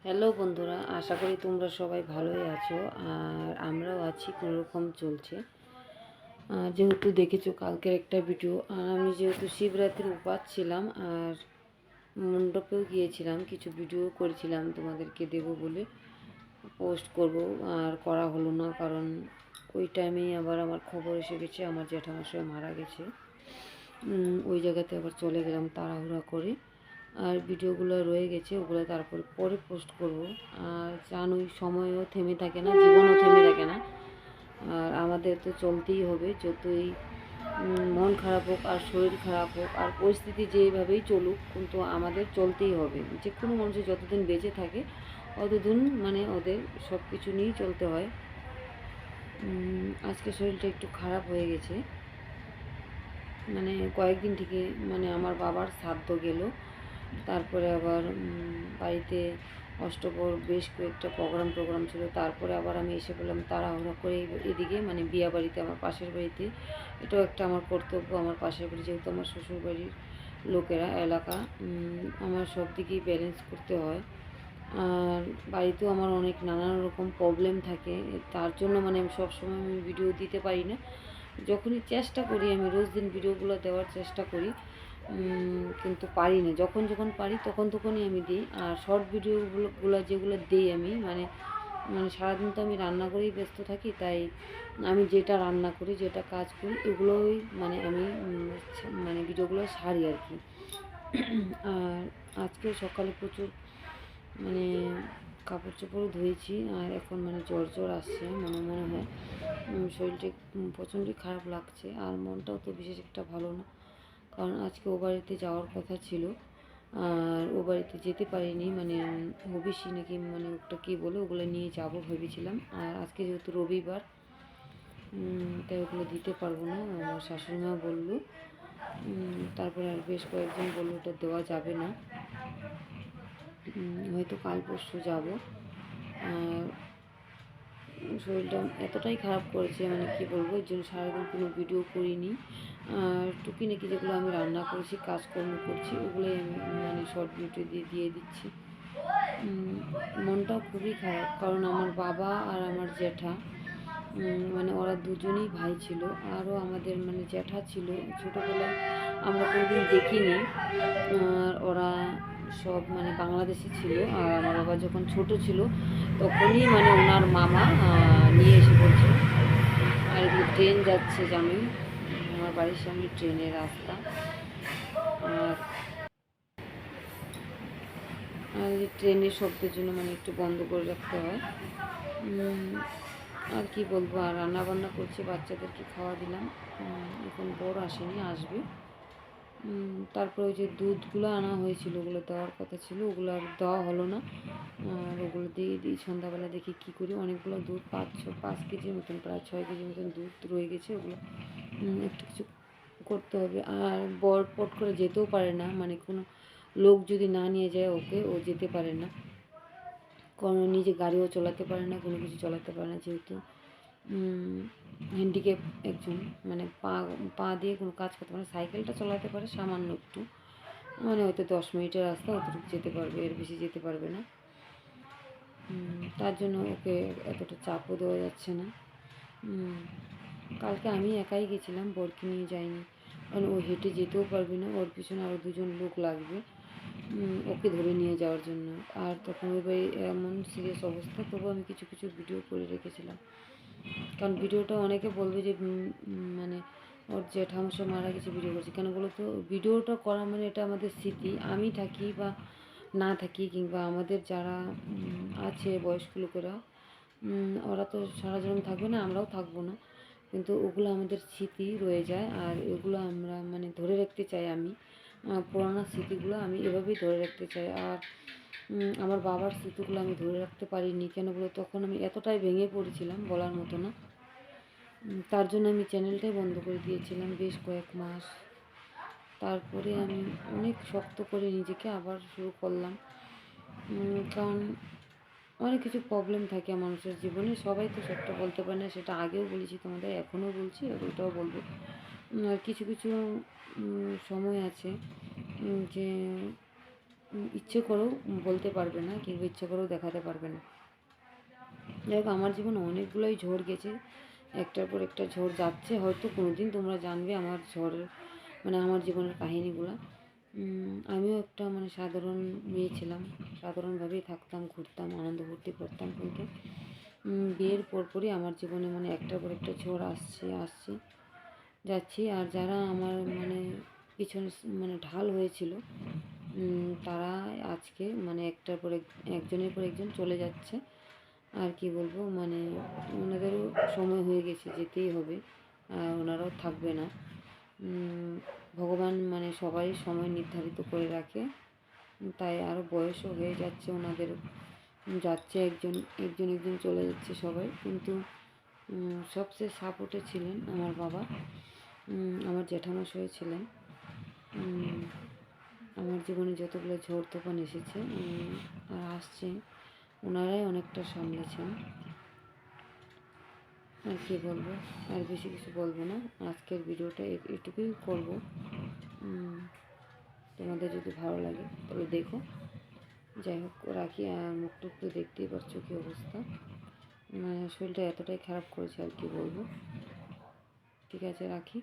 Hello বন্ধুরা, আশা করি তোমরা সবাই ভালোই আছো। আর আমরাও আছি, কোনোরকম চলছে। যেহেতু দেখেছো কালকের একটা ভিডিও, আর আমি যেহেতু শিবরাত্রির উপাস ছিলাম আর মণ্ডপেও গিয়েছিলাম, কিছু ভিডিও করেছিলাম তোমাদেরকে দেবো বলে, পোস্ট করব, আর করা হলো না। কারণ ওই টাইমেই আবার আমার খবর এসে গেছে আমার জ্যাঠামশাই মারা গেছে। ওই জায়গাতে আবার চলে গেলাম তাড়াহুড়া করে, আর ভিডিওগুলো রয়ে গেছে, ওগুলো তারপর পরে পোস্ট করব। আর জানোই সময়ও থেমে থাকে না, জীবনও থেমে থাকে না। আর আমাদের তো চলতেই হবে, যতই মন খারাপ হোক আর শরীর খারাপ হোক আর পরিস্থিতি যেইভাবেই চলুক, কিন্তু আমাদের চলতেই হবে। যে কোনো মানুষের যতদিন বেঁচে থাকে অতদিন ওদের সব কিছু নিয়েই চলতে হয়। আজকে শরীরটা একটু খারাপ হয়ে গেছে, কয়েকদিন থেকে আমার বাবার শ্রাদ্ধ গেল, তারপরে আবার বাড়িতে অষ্টপ্রহর বেশ কয়েকটা প্রোগ্রাম ছিল। তারপরে আবার আমি এসে বললাম তাড়াহুড়ো করে এদিকে বিয়া বাড়িতে, আমার পাশের বাড়িতে। এটাও একটা আমার কর্তব্য, আমার পাশের বাড়ি যেহেতু আমার শ্বশুরবাড়ির লোকেরা এলাকা, আমার সব দিকেই ব্যালেন্স করতে হয়। আর বাড়িতেও আমার অনেক নানান রকম প্রবলেম থাকে, তার জন্য আমি সবসময় ভিডিও দিতে পারি না। যখনই চেষ্টা করি, আমি রোজ দিন ভিডিওগুলো দেওয়ার চেষ্টা করি, কিন্তু পারি না। যখন যখন পারি তখনই আমি দিই। আর শর্ট ভিডিওগুলো যেগুলো দিই আমি সারাদিন তো আমি রান্না করেই ব্যস্ত থাকি, তাই আমি যেটা রান্না করি, যেটা কাজ করি, এগুলোই আমি ভিডিওগুলো সারি আর কি। আর আজকে সকালে প্রচুর মানে কাপড় চোপড়ও ধুয়েছি, আর এখন জ্বর আসছে, মনে হয় শরীরটা প্রচণ্ডই খারাপ লাগছে। আর মনটাও তো বিশেষ একটা ভালো না, কারণ আজকে ও বাড়িতে যাওয়ার কথা ছিল, আর ও বাড়িতে যেতে পারিনি। ওবিসি নাকি ওটা কী বলে, ওগুলো নিয়ে যাব ভেবেছিলাম। আর আজকে যেহেতু রবিবার, তাই ওগুলো দিতে পারবো না, আমার শাশুড়িমা বললো। তারপরে আর বেশ কয়েকজন বললো ওটা দেওয়া যাবে না, হয়তো কাল পরশু যাব। আর শরীরটা এতটাই খারাপ করেছে, কী বলবো, এর জন্য সারাদিন কোনো ভিডিও করিনি। আর টুকিনাকি যেগুলো আমি রান্না করছি, কাজকর্ম করছি, ওগুলোই আমি শর্ট ভিডিও দিয়ে দিচ্ছি। মনটাও খুবই খারাপ, কারণ আমার বাবা আর আমার জ্যাঠা, ওরা দুজনেই ভাই ছিল। আরও আমাদের জ্যাঠা ছিল, ছোটোবেলায় আমরা কোনোদিন দেখিনি। আর ওরা সব বাংলাদেশি ছিল। আর আমার বাবা যখন ছোট ছিল তখনই ওনার মামা নিয়ে এসে বলছিল। আর এগুলো ট্রেন যাচ্ছে, জানোই আমার বাড়ির সামনে ট্রেনের রাস্তা। আর এই ট্রেনের শব্দের জন্য একটু বন্ধ করে রাখতে হয়। আর কি বলবো, আর রান্না বান্না করছি, বাচ্চাদেরকে খাওয়া দিলাম। এখন বড় আসেনি, আসবে। তারপরে ওই যে দুধগুলো আনা হয়েছিল, ওগুলো দেওয়ার কথা ছিল, ওগুলো আর দেওয়া হলো না। আর ওগুলো দিয়ে দিই সন্ধ্যাবেলা, দেখি কী করি। অনেকগুলো দুধ, 5 কেজির মতন, প্রায় 6 কেজির মতন দুধ রয়ে গেছে, ওগুলো একটু কিছু করতে হবে। আর বর পট করে যেতেও পারে না, কোনো লোক যদি না নিয়ে যায় ওকে, ও যেতে পারে না, কোনো নিজে গাড়িও চালাতে পারে না, কোনো কিছু চালাতে পারে না, যেহেতু হ্যান্ডিক্যাপ একজন, পা দিয়ে কোনো কাজ করতে পারে। সাইকেলটা চালাতে পারে সামান্য একটু, হয়তো 10 মিনিটের রাস্তা, অতটুকু যেতে পারবে, এর বেশি যেতে পারবে না। তার জন্য ওকে এতটা চাপও দেওয়া যাচ্ছে না। কালকে আমি একাই গেছিলাম, বরকে নিয়ে যাইনি, কারণ ও হেঁটে যেতেও পারবে না, ওর পিছনে আরও 2জন লোক লাগবে ওকে ধরে নিয়ে যাওয়ার জন্য। আর তখন ওই বাড়ি এমন সিরিয়াস অবস্থা, তবু আমি কিছু কিছু ভিডিও করে রেখেছিলাম, কারণ ভিডিওটা অনেকে বলবে যে ওর জ্যাঠামশাই মারা গেছে ভিডিও করছে কেন বলো তো। ভিডিওটা করা এটা আমাদের স্মৃতি, আমি থাকি বা না থাকি, কিংবা আমাদের যারা আছে বয়স্ক লোকেরা, ওরা তো সারা জীবন থাকবে না, আমরাও থাকবো না, কিন্তু ওগুলো আমাদের স্মৃতি রয়ে যায়। আর এগুলো আমরা ধরে রাখতে চাই। আমি পুরানো স্মৃতিগুলো আমি এভাবেই ধরে রাখতে চাই। আর আমার বাবার স্মৃতিগুলো আমি ধরে রাখতে পারিনি, কেন বলে তখন আমি এতটাই ভেঙে পড়েছিলাম, বলার মতো না। তার জন্য আমি চ্যানেলটাই বন্ধ করে দিয়েছিলাম বেশ কয়েক মাস। তারপরে আমি অনেক শক্ত করে নিজেকে আবার শুরু করলাম, কারণ অনেক কিছু প্রবলেম থাকে মানুষের জীবনে, সবাই তো সবটা বলতে পারে না, সেটা আগেও বলেছি তোমাদের, এখনও বলছি, আর ওইটাও বলবো। আর কিছু কিছু সময় আছে যে ইচ্ছে করেও বলতে পারবে না, কিংবা ইচ্ছে করেও দেখাতে পারবে না। যাই হোক, আমার জীবনে অনেকগুলোই ঝড় গেছে, একটার পর একটা ঝড় যাচ্ছে। হয়তো কোনো দিন তোমরা জানবে আমার ঝড়ের আমার জীবনের কাহিনিগুলো। আমিও একটা সাধারণ মেয়ে ছিলাম, সাধারণভাবেই থাকতাম, ঘুরতাম, আনন্দ ফুর্তি করতাম। কিন্তু বিয়ের পরপরই আমার জীবনে একটার পর একটা ঝড় আসছে যাচ্ছি। আর যারা আমার পিছনে ঢাল হয়েছিল, তারা আজকে একটার পর একজনের পর একজন চলে যাচ্ছে। আর কি বলবো, ওনাদেরও সময় হয়ে গেছে, যেতেই হবে, আর ওনারাও থাকবে না। ভগবান সবারই সময় নির্ধারিত করে রাখে, তাই আরও বয়সও হয়ে যাচ্ছে ওনাদের, যাচ্ছে একজন একজন একজন চলে যাচ্ছে সবাই। কিন্তু সবচেয়ে সাপোর্টে ছিলেন আমার বাবা, আমার জ্যাঠামশাই ছিলেন। আমার জীবনে যতগুলো ঝড় তুফান এসেছে আর আসছে, ওনারাই অনেকটা সামলেছেন। আর কি বলবো, আর বেশি কিছু বলবো না। আজকের ভিডিওটা এটুকুই করবো। তোমাদের যদি ভালো লাগে তবে দেখো। যাই হোক, রাখি। আর মুখ টুক তো দেখতেই পারছো কী অবস্থা, শরীরটা এতটাই খারাপ করেছে, আর কি বলবো। ঠিক আছে, রাখি।